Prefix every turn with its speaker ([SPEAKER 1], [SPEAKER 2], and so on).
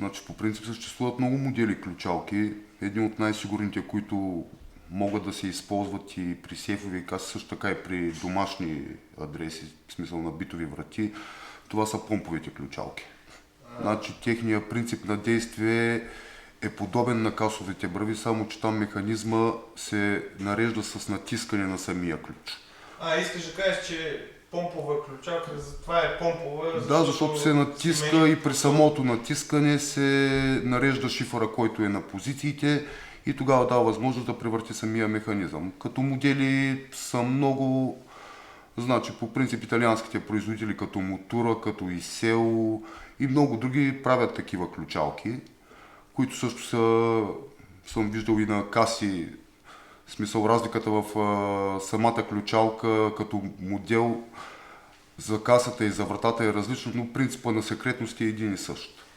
[SPEAKER 1] Значи по принцип съществуват много модели ключалки. Едни от най-сигурните, които могат да се използват и при сейфови каси, също така и при домашни адреси, в смисъл на битови врати, това са помповите ключалки. Значи техният принцип на действие е подобен на касовите брави, само че там механизма се нарежда с натискане на самия ключ.
[SPEAKER 2] Искаш да кажеш, че помпова ключалка, това е помпова,
[SPEAKER 1] Да, защото се натиска и при самото натискане се нарежда шифъра, който е на позициите и тогава дава възможност да превърти самия механизъм. Като модели са много, значи по принцип италианските производители като Мотура, като Исео и много други правят такива ключалки, които също съм виждал и на каси. В смисъл разликата в самата ключалка като модел за касата и за вратата е различна, но принципа на секретност е един и същ.